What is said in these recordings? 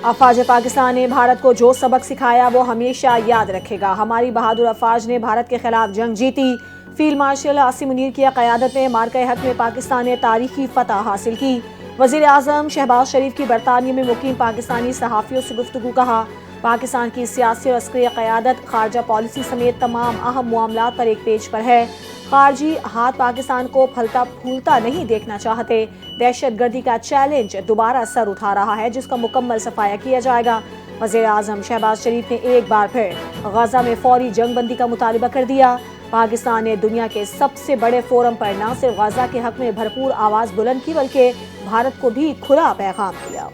अफवाज पाकिस्तान ने भारत को जो सबक सिखाया वो हमेशा याद रखेगा। हमारी बहादुर अफवाज ने भारत के खिलाफ जंग जीती। फील्ड मार्शल आसिम मुनीर की क़यादत में मार्के हक में पाकिस्तान ने तारीखी फतह हासिल की। वज़ीर आज़म शहबाज शरीफ की बरतानिया में मुकीम पाकिस्तानी सहाफ़ियों से गुफ्तगू। कहा, पाकिस्तान की सियासी और अस्करी क़यादत खारजा पॉलिसी समेत तमाम अहम मामलात पर एक पेज पर है। खारजी हाथ पाकिस्तान को फलता फूलता नहीं देखना चाहते। दहशतगर्दी का चैलेंज दोबारा सर उठा रहा है, जिसका मुकम्मल सफाया किया जाएगा। वज़ीर आज़म शहबाज शरीफ ने एक बार फिर गजा में फौरी जंगबंदी का मुतालबा कर दिया। पाकिस्तान ने दुनिया के सबसे बड़े फोरम पर न सिर्फ गजा के हक में भरपूर आवाज़ बुलंद की, बल्कि भारत को भी खुला पैगाम दिया।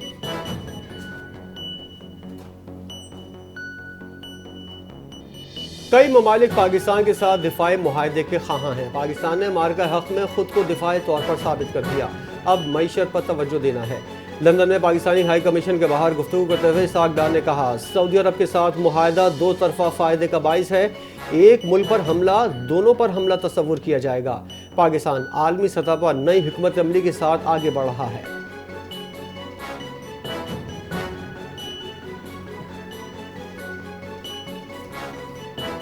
कई ममालिक पाकिस्तान के साथ दिफाई मुआहदे के ख़्वाहां हैं। पाकिस्तान ने मार्का हक में खुद को दिफाई तौर पर साबित कर दिया। अब मईशत पर तवज्जो देना है। लंदन में पाकिस्तानी हाई कमीशन के बाहर गुफ्तगू करते हुए इसहाक डार ने कहा, सऊदी अरब के साथ मुआहदा दो तरफा फ़ायदे का बाइस है। एक मुल्क पर हमला, दोनों पर हमला तस्वुर किया जाएगा। पाकिस्तान आलमी सतह पर नई हिकमत अमली के साथ आगे बढ़ रहा है।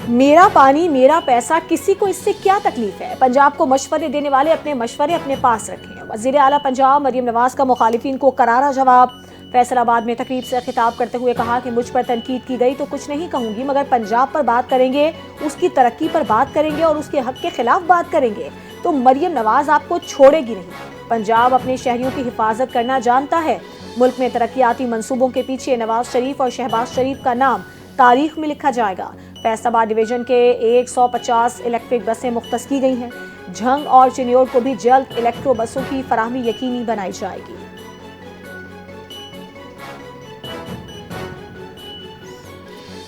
मेरा पानी मेरा पैसा, किसी को इससे क्या तकलीफ है। पंजाब को मशवरे देने वाले अपने मशवरे अपने पास रखें। वज़ीर आला पंजाब मरियम नवाज का मुखालिफिन को करारा जवाब। फैसलाबाद में तकरीब से खिताब करते हुए कहा कि मुझ पर तनकीद की गई तो कुछ नहीं कहूंगी, मगर पंजाब पर बात करेंगे, उसकी तरक्की पर बात करेंगे और उसके हक के खिलाफ बात करेंगे तो मरियम नवाज आपको छोड़ेगी नहीं। पंजाब अपने शहरियों की हिफाजत करना जानता है। मुल्क में तरक्याती मंसूबों के पीछे नवाज शरीफ और शहबाज शरीफ का नाम तारीख में लिखा जाएगा। फैसलाबाद डिवीजन के 150 इलेक्ट्रिक बसें मुख्तस की गई हैं। झंग और चिन्योर को भी जल्द इलेक्ट्रो बसों की फराहमी यकीनी बनाई जाएगी।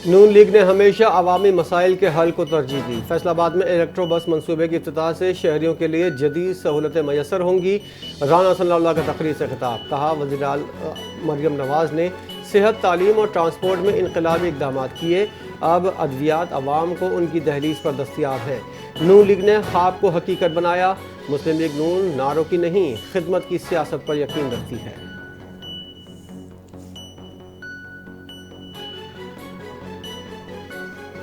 नून लीग ने हमेशा अवामी मसाइल के हल को तरजीह दी। फैसलाबाद में इलेक्ट्रो बस मनसूबे की इफ्तिताह से शहरियों के लिए जदीद सहूलतें मैसर होंगी। राना सल्लल्लाहु का तकरीर से खिताब। कहा, वज़ीर मरियम नवाज ने सेहत, तालीम और ट्रांसपोर्ट में इनकलाबी इक़दाम किए। अब अद्वियात अवाम को उनकी दहलीज पर दस्तयाब हैं। नून लीग ने ख्वाब को हकीकत बनाया। मुस्लिम लीग नून नारों की नहीं, खिदमत की सियासत पर यकीन रखती है।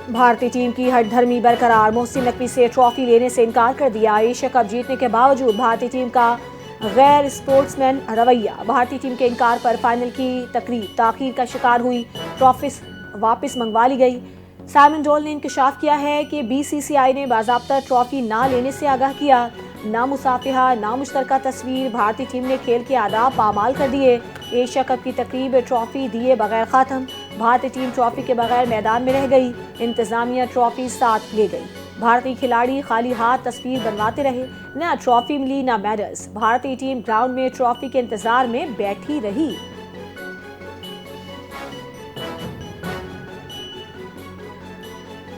भारतीय टीम की हठधर्मी बरकरार। मोहसिन नकवी से ट्रॉफी लेने से इनकार कर दिया। एशिया कप जीतने के बावजूद भारतीय टीम का गैर स्पोर्ट्समैन रवैया। भारतीय टीम के इनकार पर फाइनल की तकरीब ताखीर का शिकार हुई। ट्रॉफी वापस मंगवा ली गई। साइमन डोल ने इंकशाफ किया है कि बीसीसीआई ने बाज़ाब्ता ट्रॉफी ना लेने से आगाह किया। ना मुसाफिहा, ना मुश्तरका तस्वीर। भारतीय टीम ने खेल के आदाब पामाल कर दिए। एशिया कप की तकरीब ट्रॉफी दिए बगैर ख़त्म। भारतीय टीम ट्रॉफी के बगैर मैदान में रह गई। इंतजामिया ट्रॉफी साथ ले गई। भारतीय खिलाड़ी खाली हाथ तस्वीर बनवाते रहे। ना ट्रॉफी मिली, ना मेडल्स। भारतीय टीम ग्राउंड में ट्रॉफी के इंतजार में बैठी रही।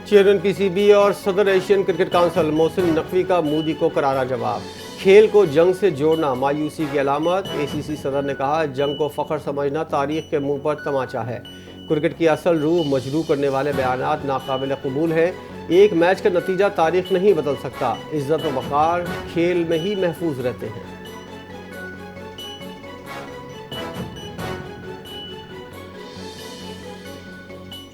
चेयरमैन पीसीबी और सदर Asian cricket council Mohsin Naqvi का मोदी को करारा जवाब। खेल को जंग से जोड़ना मायूसी की अलामत। एसीसी सदर ने कहा, जंग को फ़ख्र समझना तारीख के मुंह पर तमाचा है। क्रिकेट की असल रूह मजरूह करने वाले बयानात नाकाबिल कबूल हैं। एक मैच का नतीजा तारीख नहीं बदल सकता। इज्जत व वक़ार खेल में ही महफूज रहते हैं।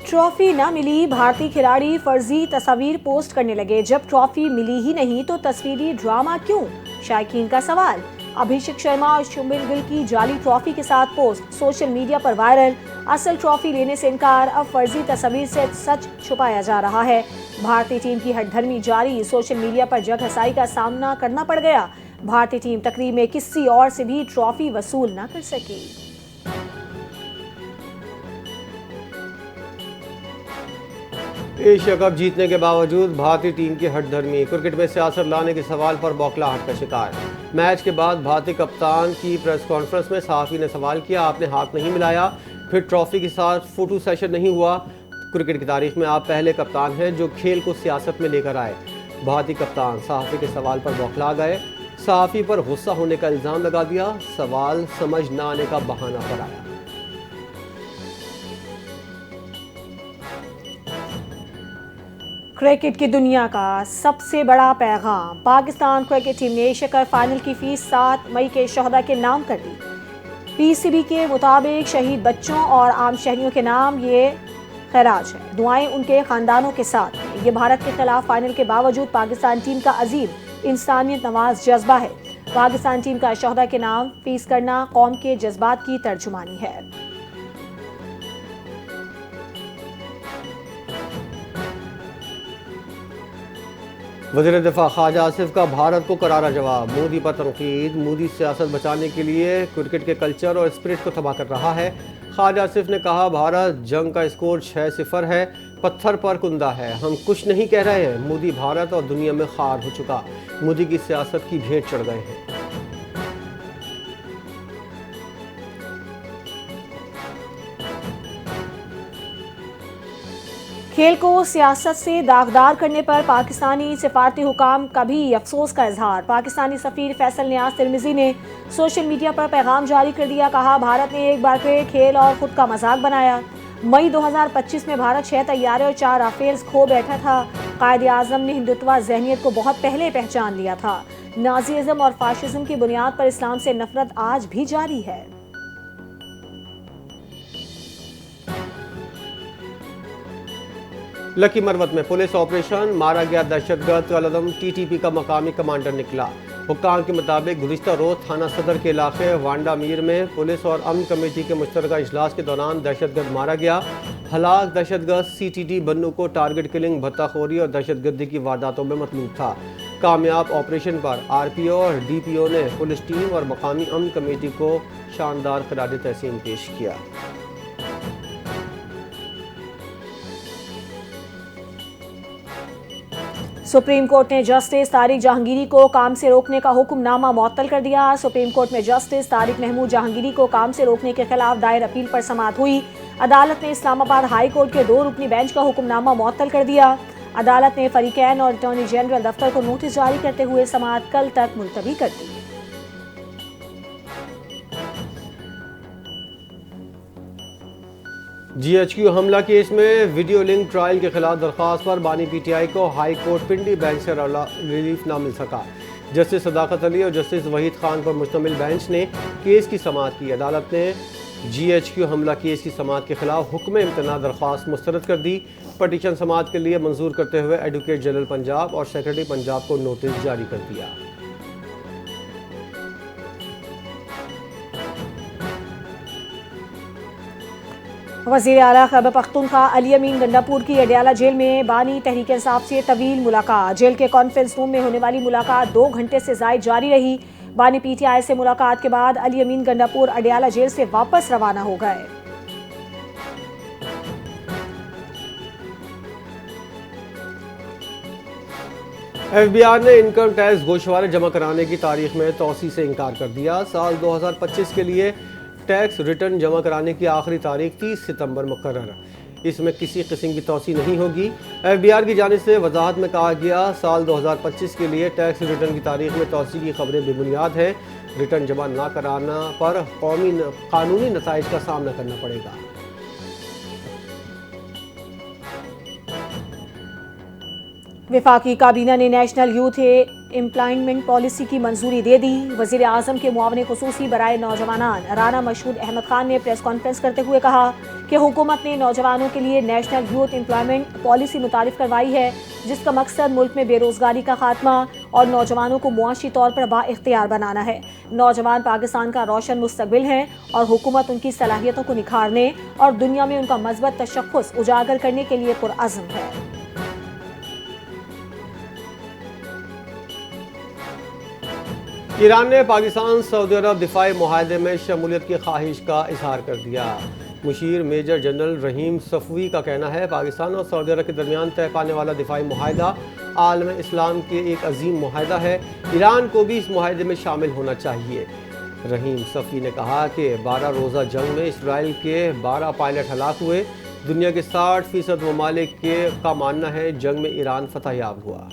ट्रॉफी न मिली, भारतीय खिलाड़ी फर्जी तस्वीर पोस्ट करने लगे। जब ट्रॉफी मिली ही नहीं तो तस्वीरी ड्रामा क्यों? शायकीन का सवाल। अभिषेक शर्मा और शुभमन गिल की जाली ट्रॉफी के साथ पोस्ट सोशल मीडिया पर वायरल। असल ट्रॉफी लेने से इनकार, अब फर्जी तस्वीर से सच छुपाया जा रहा है। भारतीय टीम की हठधर्मी जारी। सोशल मीडिया पर जगहसाई का सामना करना पड़ गया। भारतीय टीम तकरीब में किसी और से भी ट्रॉफी वसूल न कर सकी। एशिया कप जीतने के बावजूद भारतीय टीम की हठधर्मी। क्रिकेट में सियासत लाने के सवाल पर बौखलाहट का शिकार। मैच के बाद भारतीय कप्तान की प्रेस कॉन्फ्रेंस में सहाफ़ी ने सवाल किया, आपने हाथ नहीं मिलाया, फिर ट्रॉफी के साथ फोटो सेशन नहीं हुआ। क्रिकेट की तारीख में आप पहले कप्तान हैं जो खेल को सियासत में लेकर आए। भारतीय कप्तान सहाफ़ी के सवाल पर बौखला गए। सहाफ़ी पर गुस्सा होने का इल्ज़ाम लगा दिया। सवाल समझ न आने का बहाना पर आया। क्रिकेट की दुनिया का सबसे बड़ा पैगाम। पाकिस्तान क्रिकेट टीम ने एशिया कप फाइनल की फीस 7 मई के शोहदा के नाम कर दी। पीसीबी के मुताबिक शहीद बच्चों और आम शहरियों के नाम ये खैराज है। दुआएं उनके खानदानों के साथ हैं। ये भारत के खिलाफ फाइनल के बावजूद पाकिस्तान टीम का अजीम इंसानियत नवाज जज्बा है। पाकिस्तान टीम का शोहदा के नाम फीस करना कौम के जज्बात की तर्जुमानी है। वज़ीर दिफा ख्वाजा आसिफ का भारत को करारा जवाब। मोदी पर तनकीद। मोदी सियासत बचाने के लिए क्रिकेट के कल्चर और स्पिरिट को तबाह कर रहा है। ख्वाजा आसिफ ने कहा, भारत जंग का स्कोर 6-0 है, पत्थर पर कुंदा है, हम कुछ नहीं कह रहे हैं। मोदी भारत और दुनिया में खार हो चुका। मोदी की सियासत की भेंट चढ़ गए हैं। खेल को सियासत से दागदार करने पर पाकिस्तानी सिफारती हुकाम का भी अफसोस का इजहार। पाकिस्तानी सफीर फैसल नियाज तिरमिजी ने सोशल मीडिया पर पैगाम जारी कर दिया। कहा, भारत ने एक बार फिर खेल और खुद का मजाक बनाया। मई 2025 में भारत 6 तैयारे और 4 राफेल्स खो बैठा था। कायदे आजम ने हिंदुत्व जहनियत को बहुत पहले पहचान लिया था। नाजीज़म और फाशिज्म की बुनियाद पर इस्लाम से नफरत आज भी जारी है। लकी मरवत में पुलिस ऑपरेशन, मारा गया दहशतगर्द कलदम टीटीपी का मकामी कमांडर निकला। हुक्काम के मुताबिक गुज़िश्ता रोज़ थाना सदर के इलाके वांडा मीर में पुलिस और अमन कमेटी के मुश्तरका इजलास के दौरान दहशतगर्द मारा गया। हलाक दहशतगर्द सीटीटी बन्नू को टारगेट किलिंग, भत्ताखोरी और दहशतगर्दी की वारदातों में मतलूब था। कामयाब ऑपरेशन पर आरपीओ और डीपीओ ने पुलिस टीम और मकामी अमन कमेटी को शानदार खिराज तहसीन पेश किया। सुप्रीम कोर्ट ने जस्टिस तारिक जहांगीरी को काम से रोकने का हुक्मनामा मुअत्तल कर दिया। सुप्रीम कोर्ट में जस्टिस तारिक महमूद जहांगीरी को काम से रोकने के खिलाफ दायर अपील पर समाअत हुई। अदालत ने इस्लामाबाद हाई कोर्ट के 2 रुकनी बेंच का हुक्मनामा मुअत्तल कर दिया। अदालत ने फरीकैन और अटॉर्नी जनरल दफ्तर को नोटिस जारी करते हुए समाअत कल तक मुलतवी कर दी। जीएचक्यू हमला केस में वीडियो लिंक ट्रायल के खिलाफ दरख्वास्त पर बानी पीटीआई को हाई कोर्ट पिंडी बेंच से रिलीफ ना मिल सका। जस्टिस सदाकत अली और जस्टिस वहीद खान पर मुश्तमिल बेंच ने केस की समाअत की। अदालत ने जीएचक्यू हमला केस की समाअत के खिलाफ हुक्म इम्तना दरख्वास्त मुस्तरद कर दी। पटिशन समाअत के लिए मंजूर करते हुए एडवोकेट जनरल पंजाब और सेक्रेटरी पंजाब को नोटिस जारी कर दिया। वज़ीर आला खैबर पख्तूनख्वा अली अमीन गंडापुर की अडयाला जेल में बानी तहरीक इंसाफ से तवील मुलाकात। जेल के कॉन्फ्रेंस रूम में होने वाली मुलाकात 2 घंटे से ज़ायद जारी रही। बानी पीटीआई से मुलाकात के बाद अली अमीन गंडापुर अडयाला जेल से वापस रवाना हो गए। एफबीआई ने इनकम टैक्स गोशवारे जमा कराने की तारीख में तौसी से इनकार कर दिया। साल 2025 के लिए टैक्स रिटर्न जमा कराने की आखिरी तारीख 30 सितंबर मुकर्रर। इसमें किसी किस्म की तौसी नहीं होगी। एफबीआई की जानिब से वजाहत में कहा गया, साल 2025 के लिए टैक्स रिटर्न की तारीख में तौसी की खबरें बेबुनियाद हैं। रिटर्न जमा न कराना पर कानूनी नताइज का सामना करना पड़ेगा। वफाकी काबीना ने नेशनल यूथ एम्प्लॉयमेंट पॉलिसी की मंजूरी दे दी। वज़ीर आज़म के मुआविन खुसूसी बराए नौजवानान राना मशहूद अहमद खान ने प्रेस कॉन्फ्रेंस करते हुए कहा कि हुकूमत ने नौजवानों के लिए नेशनल यूथ एम्प्लॉयमेंट पॉलिसी मुतारिफ करवाई है, जिसका मकसद मुल्क में बेरोजगारी का खात्मा और नौजवानों को मुआशी तौर पर बाइख्तियार बनाना है। नौजवान पाकिस्तान का रोशन मुस्तकबिल हैं और हुकूमत उनकी सलाहियतों को निखारने और दुनिया में उनका मज़बूत तशख्खुस उजागर करने के लिए पुरअज़्म है। ईरान ने पाकिस्तान सऊदी अरब दिफाई मुआहदे में शमूलियत की ख्वाहिश का इजहार कर दिया। मुशीर मेजर जनरल रहीम सफवी का कहना है, पाकिस्तान और सऊदी अरब के दरमियान तय पाने वाला दिफाई मुआहदा आलम इस्लाम के एक अजीम मुआहदा है। ईरान को भी इस मुआहदे में शामिल होना चाहिए। रहीम सफवी ने कहा कि 12 रोज़ा जंग में इसराइल के 12 पायलट हलाक हुए। दुनिया के 60% ममालिक का मानना है जंग में ईरान फतहयाब हुआ।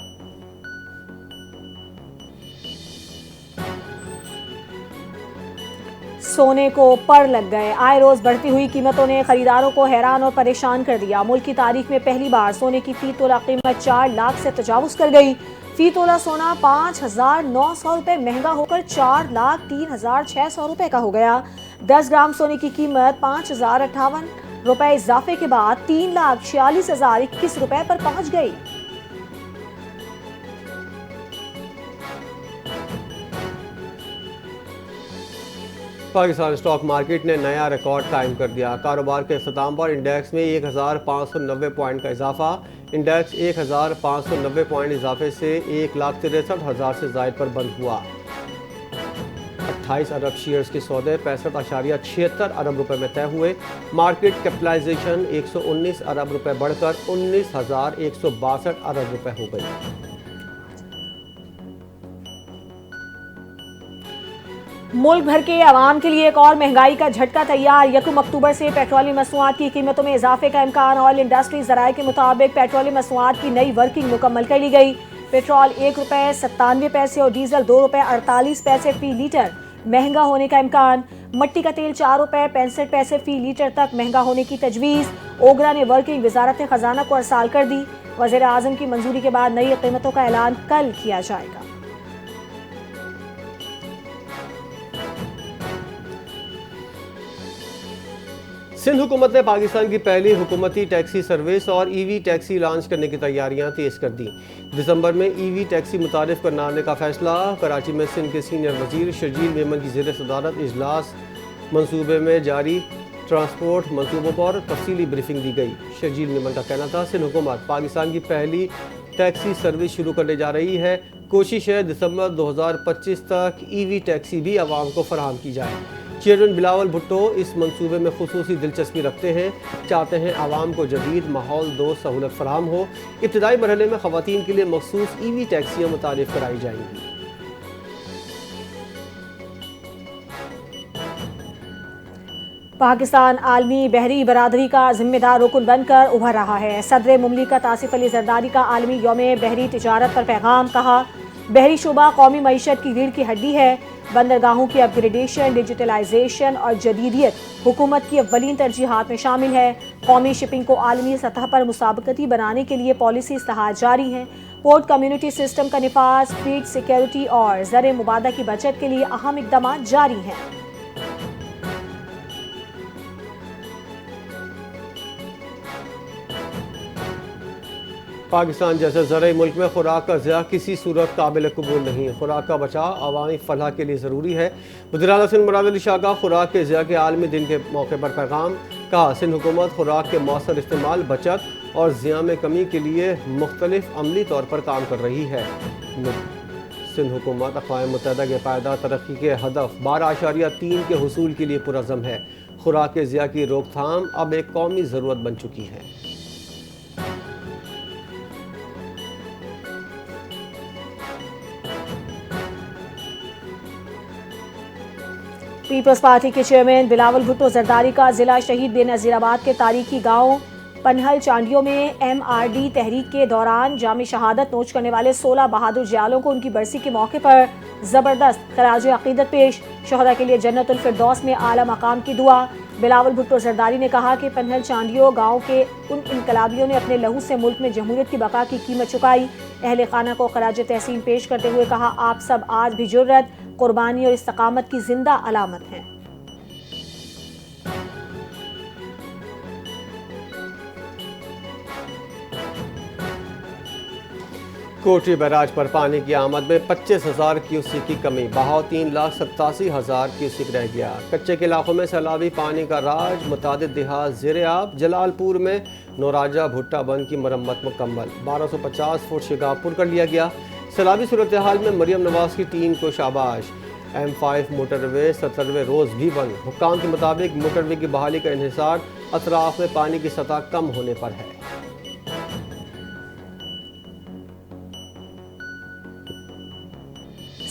सोने को पर लग गए। आए रोज बढ़ती हुई कीमतों ने खरीदारों को हैरान और परेशान कर दिया। मुल्क की तारीख में पहली बार सोने की फी तोला कीमत 4 लाख से तजावुज कर गई। फी तोला सोना 5,900 रुपए महंगा होकर 4,03,600 रुपए का हो गया। 10 ग्राम सोने की कीमत 5,058 रुपए इजाफे के बाद 3,46,021 रुपए पर पहुंच गई। पाकिस्तान स्टॉक मार्केट ने नया रिकॉर्ड कायम कर दिया। कारोबार के अख्ताम पर इंडेक्स में 1,590 पॉइंट का इजाफा। इंडेक्स 1,590 पॉइंट इजाफे से 1,63,000 से जायद पर बंद हुआ। 28 अरब शेयर्स के सौदे 65.76 अरब रुपए में तय हुए। मार्केट कैपिटलाइजेशन 119 अरब रुपए बढ़कर 19,162 अरब रुपए हो गई। मुल्क भर के आवाम के लिए एक और महंगाई का झटका तैयार। 1 अक्टूबर से पेट्रोलियम मसनूआत की कीमतों में इजाफे का इम्कान। ऑयल इंडस्ट्री ज़राए के मुताबिक पेट्रोलियम मसनूआत की नई वर्किंग मुकम्मल कर ली गई। पेट्रोल ₹1.97 और डीजल ₹2.48 फी लीटर महंगा होने का इम्कान। मट्टी का तेल ₹4.65 फी लीटर तक महंगा होने की तजवीज़। ओगरा ने वर्किंग वजारत खजाना को अरसाल कर दी। वज़ीर आज़म की मंजूरी के बाद नई कीमतों का ऐलान कल किया जाएगा। सिंध हुकूमत ने पाकिस्तान की पहली हुकूमती टैक्सी सर्विस और ईवी टैक्सी लॉन्च करने की तैयारियां तेज कर दी। दिसंबर में ईवी टैक्सी मुतारिफ करने का फैसला। कराची में सिंध के सीनियर वजीर शर्जील मेमन की ज़ेर सदारत इजलास। मंसूबे में जारी ट्रांसपोर्ट मंसूबों पर तफसीली ब्रीफिंग दी गई। शर्जील मेमन का कहना था सिंध हुकूमत पाकिस्तान की पहली टैक्सी सर्विस शुरू करने जा रही है। कोशिश है दिसंबर 2025 तक ईवी टैक्सी भी आवाम को फराहम की जाए। चेयरमैन बिलावल भुट्टो इस मंसूबे में खुसूसी दिलचस्पी रखते हैं। चाहते हैं आवाम को जदीद माहौल दो सहूलत फराहम हो। इब्तदाई मरहले में ख़वातीन के लिए मखसूस ईवी टैक्सियाँ मुतारिफ कराई जाएंगी। पाकिस्तान आलमी बहरी बरादरी का जिम्मेदार रुकन बनकर उभर रहा है। सदर मुमलिकत आसिफ अली जरदारी का आलमी यौम बहरी तिजारत पर पैगाम। कहा, बहरी शोबा कौमी मईशत की रीढ़ की हड्डी है। बंदरगाहों की अपग्रेडेशन, डिजिटलाइजेशन और जदीदियत हुकूमत की अव्वलीन तरजीहात में शामिल है। कौमी शिपिंग को आलमी सतह पर मुसाबकती बनाने के लिए पॉलिसी इस्तेहार जारी है। पोर्ट कम्युनिटी सिस्टम का निफाज, फीड सिक्योरिटी और ज़र मुबादा की बचत के लिए अहम इक़दाम जारी हैं। पाकिस्तान जैसे ज़राई मुल्क में खुराक का ज़िया किसी सूरत काबिल कबूल नहीं। खुराक का बचाव अवामी फलाह के लिए ज़रूरी है। वज़ीर आला सिंध मुराद अली शाह का खुराक के ज़िया के आलमी दिन के मौके पर पैगाम। कहा, सिंध हुकूमत खुराक के मौसर इस्तेमाल, बचत और ज़िया में कमी के लिए मुख्तलिफ अमली तौर पर काम कर रही है। सिंध हुकूमत अक़वाम मुत्तहिदा के पायदार तरक्की के हदफ 12.3 के हुसूल के लिए पुरज़म है। खुराक के ज़िया की रोकथाम अब एक कौमी ज़रूरत बन चुकी है। पीपल्स पार्टी के चेयरमैन बिलावल भुट्टो जरदारी का जिला शहीद बेनज़ीराबाद के तारीखी गांव पनहल चांडियों में MRD तहरीक के दौरान जामी शहादत नोच करने वाले 16 बहादुर जयालों को उनकी बरसी के मौके पर ज़बरदस्त खराज अक़ीदत पेश। शोहदा के लिए जन्नतुल फिरदौस में आला मकाम की दुआ। बिलावल भुट्टो जरदारी ने कहा कि पनहल चांडियों गाँव के उन इनकलाबियों ने अपने लहू से मुल्क में जमहूरियत की बका की कीमत चुकाई। अहले खाना को खराज तहसीन पेश करते हुए कहा, आप सब आज भी जुर्रत, कुर्बानी और इस्तकामत की जिंदा अलामत हैं। कोटरी बैराज पर पानी की आमद में 25,000 क्यूसिक की कमी। बहाव 3,87,000 क्यूसिक रह गया। कच्चे के इलाकों में सैलाबी पानी का राज। मुतादिद देहात ज़ेरे आब। जलालपुर में नौराजा भुट्टा बंद की मरम्मत मुकम्मल। 1250 फुट शिगापुर कर लिया गया। सैलाबी सूरत हाल में मरियम नवाज की टीम को शाबाश। M5 मोटरवे 70वें रोज़ भी बंद। हुक्काम के मुताबिक मोटरवे की बहाली का इंहिसार अतराफ में पानी की सतह कम होने पर है।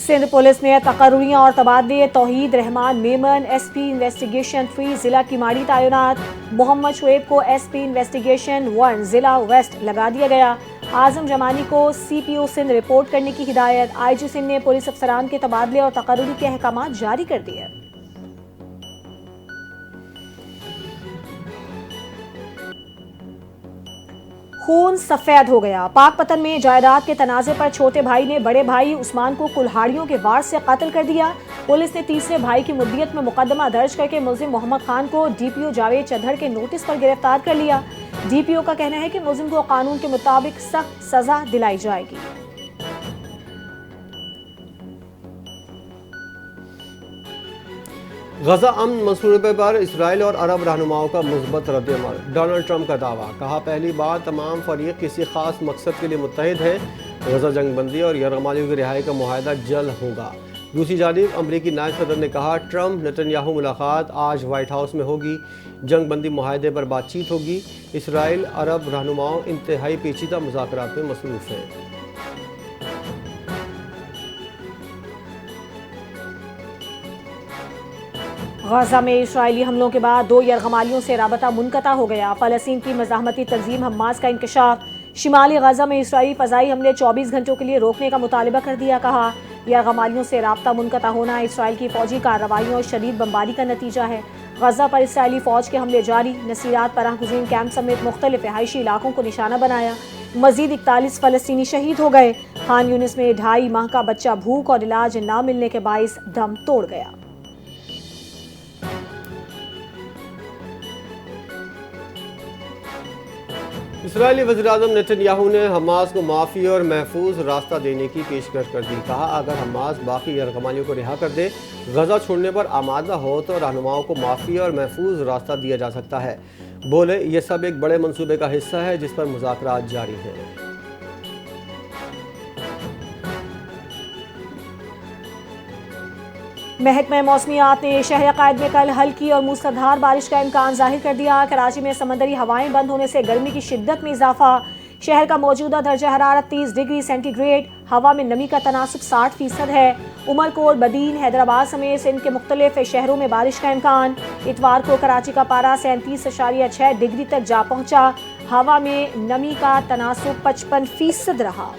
सिंध पुलिस ने तकर्रुरियां और तबादले। तौहीद रहमान मेमन SP इन्वेस्टिगेशन 3 जिला की माड़ी तैनात। मोहम्मद शुएब को SP इन्वेस्टिगेशन 1 जिला वेस्ट लगा दिया गया। आजम जमानी को CPO सिंध रिपोर्ट करने की हिदायत। IG सिंध ने पुलिस अफसरान के तबादले और तकर्रुरी के अहकाम जारी कर दिए। खून सफेद हो गया। पाकपतन में जायदाद के तनाजे पर छोटे भाई ने बड़े भाई उस्मान को कुल्हाड़ियों के वार से कत्ल कर दिया। पुलिस ने तीसरे भाई की मुद्दियत में मुकदमा दर्ज करके मुलजिम मोहम्मद खान को डीपीओ जावेद चद्दर के नोटिस पर गिरफ्तार कर लिया। डीपीओ का कहना है कि मुलजिम को कानून के मुताबिक सख्त सजा दिलाई जाएगी। गजा अमन मंसूबे पर इसराइल और अरब रहनुमाओं का मुस्बत रद्दअमल। डोनाल्ड ट्रंप का दावा, कहा पहली बार तमाम फरीक किसी खास मकसद के लिए मुत्तहिद है। गजा जंगबंदी और यरगमालियों की रिहाई का मुआहदा जल्द होगा। दूसरी जानिब अमरीकी नायब सदर ने कहा ट्रंप नेतन्याहू मुलाकात आज वाइट हाउस में होगी। जंगबंदी मुआहदे पर बातचीत होगी। इसराइल अरब रहनुमाओं इंतहाई पेचीदा मुज़ाकरात में मसरूफ़ हैं। गजा में इस्राएली हमलों के बाद 2 यरगमालियों से राबता मुनक़ता हो गया। फ़लस्तीन की मज़ाहमती तंजीम हमास का इंकशाफ। शिमाली गजा में इस्राएली फ़ज़ाई हमले 24 घंटों के लिए रोकने का मुतालबा कर दिया। कहा यरगमालियों से राबता मुनक़ता होना इसराइल की फ़ौजी कार्रवाइयों और शदीद बमबारी का नतीजा है। गजा पर इसराइली फ़ौज के हमले जारी। नसीरात पनाहगज़ीन कैंप समेत मुख्तलिफ रिहायशी इलाकों को निशाना बनाया। मज़ीद 41 फ़लस्तीनी शहीद हो गए। खान यूनिस में 2.5 माह का बच्चा भूख और इलाज न मिलने के बाइस दम तोड़ गया। इसराइली वज़ीर-ए-आज़म नेतन्याहू ने हमास को माफ़ी और महफूज रास्ता देने की पेशकश कर दी। कहा अगर हमास बाकी यरगमालियों को रिहा कर दे, गजा छोड़ने पर आमादा हो तो रहनुमाओं को माफ़ी और महफूज रास्ता दिया जा सकता है। बोले ये सब एक बड़े मंसूबे का हिस्सा है जिस पर मुज़ाकरात जारी हैं। महकमा मौसमियात ने शहर कायद में कल हल्की और मूसलाधार बारिश का इम्कान जाहिर कर दिया। कराची में समंदरी हवाएं बंद होने से गर्मी की शिद्दत में इजाफा। शहर का मौजूदा दर्जा हरारत 30 डिग्री सेंटीग्रेड। हवा में नमी का तनासुब 60% है। उमरकोट, बदीन, हैदराबाद समेत सिंध के मुख्तलिफ शहरों में बारिश का इम्कान। इतवार को कराची का पारा 37.6 डिग्री तक जा पहुंचा। हवा में नमी का तनासुब 55% रहा।